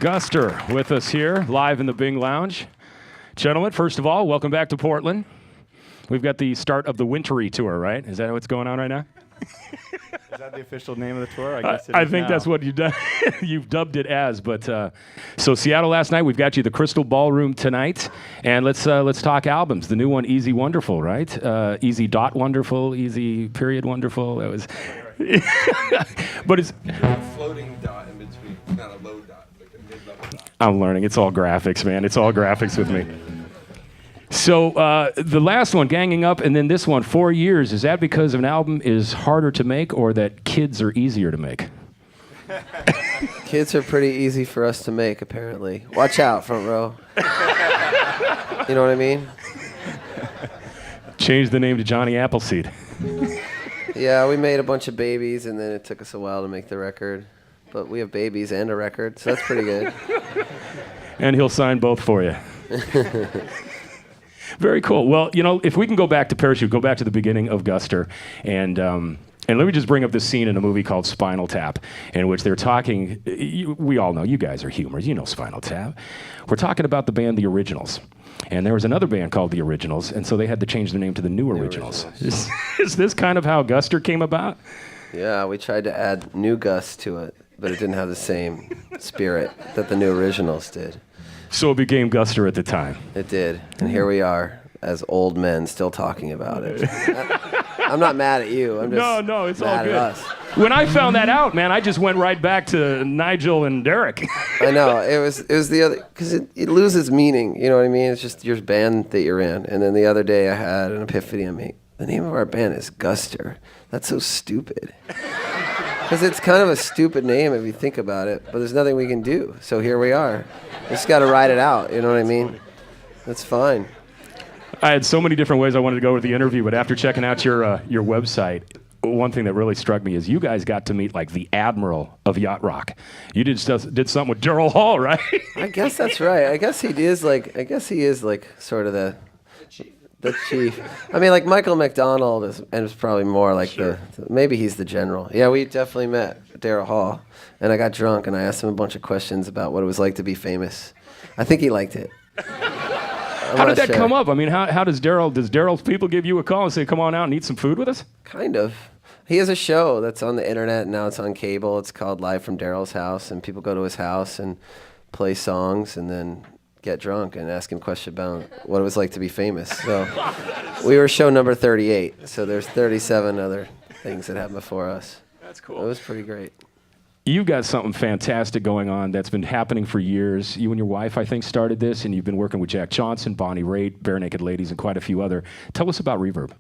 Guster with us here, live in the Bing Lounge. Gentlemen, first of all, welcome back to Portland. We've got the start of the Wintry tour, right? Is that what's going on right now? Is that the official name of the tour? I guess I think that's what you've done. You've dubbed it as. But so Seattle last night. We've got you the Crystal Ballroom tonight, and let's talk albums. The new one, Easy Wonderful, right? Easy dot wonderful, Easy period wonderful. That was. But it's floating dot in between, not a low dot, like a mid-level dot. I'm learning. It's all graphics, man. It's all graphics with me. So the last one, Ganging Up, and then this one, 4 years. Is that because an album is harder to make, or that kids are easier to make? Kids are pretty easy for us to make, apparently. Watch out, front row. You know what I mean? Change the name to Johnny Appleseed. Yeah, we made a bunch of babies, and then it took us a while to make the record. But we have babies and a record, so that's pretty good. And he'll sign both for you. Very cool. Well, you know, if we can go back to Parachute, go back to the beginning of Guster, and let me just bring up this scene in a movie called Spinal Tap, in which they're talking, we all know, you guys are humors, you know Spinal Tap. We're talking about the band The Originals. And there was another band called The Originals, and so they had to change their name to the New Originals. Is this kind of how Guster came about? Yeah, we tried to add New Gus to it, but it didn't have the same spirit that the New Originals did. So it became Guster at the time. It did, and here we are as old men still talking about it. I'm not mad at you. I'm just no, it's mad all good. at us. When I found that out, man, I just went right back to Nigel and Derek. I know, it was the other, because it loses meaning, you know what I mean? It's just your band that you're in. And then the other day I had an epiphany on me. The name of our band is Guster. That's so stupid. Because it's kind of a stupid name if you think about it, but there's nothing we can do. So here we are. Just got to ride it out, you know what I mean? That's fine. I had so many different ways I wanted to go with the interview, but after checking out your website, one thing that really struck me is you guys got to meet like the admiral of yacht rock. You did something with Daryl Hall, right? I guess that's right. I guess he is like sort of the chief. I mean, like Michael McDonald is probably more like sure. Maybe he's the general. Yeah, we definitely met Daryl Hall, and I got drunk and I asked him a bunch of questions about what it was like to be famous. I think he liked it. How did that come up? I mean, how does Daryl's people give you a call and say, come on out and eat some food with us? Kind of. He has a show that's on the internet, and now it's on cable. It's called Live from Daryl's House, and people go to his house and play songs and then get drunk and ask him questions about what it was like to be famous. So we were show number 38, so there's 37 other things that happened before us. That's cool. It was pretty great. You've got something fantastic going on that's been happening for years. You and your wife, I think, started this, and you've been working with Jack Johnson, Bonnie Raitt, Bare Naked Ladies, and quite a few other. Tell us about Reverb.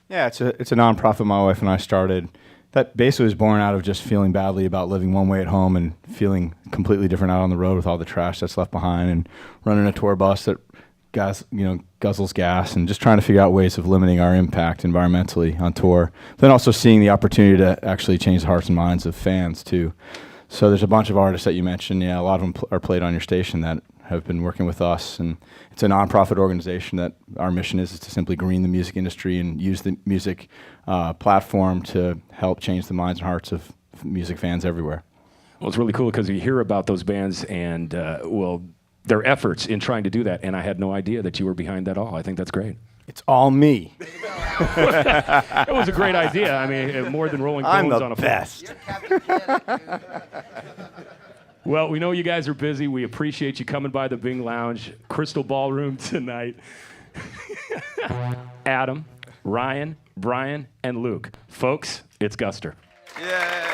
Yeah, it's a nonprofit my wife and I started. That basically was born out of just feeling badly about living one way at home and feeling completely different out on the road with all the trash that's left behind, and running a tour bus that guzzles gas, and just trying to figure out ways of limiting our impact environmentally on tour. Then also seeing the opportunity to actually change the hearts and minds of fans too. So there's a bunch of artists that you mentioned. Yeah, a lot of them are played on your station that have been working with us, and it's a nonprofit organization that our mission is to simply green the music industry and use the music platform to help change the minds and hearts of music fans everywhere. Well, it's really cool because you hear about those bands and, their efforts in trying to do that, and I had no idea that you were behind that all. I think that's great. It's all me. It was a great idea. I mean, more than rolling bones on a floor. I'm the best. Well, we know you guys are busy. We appreciate you coming by the Bing Lounge, Crystal Ballroom tonight. Adam, Ryan, Brian, and Luke. Folks, it's Guster. Yeah.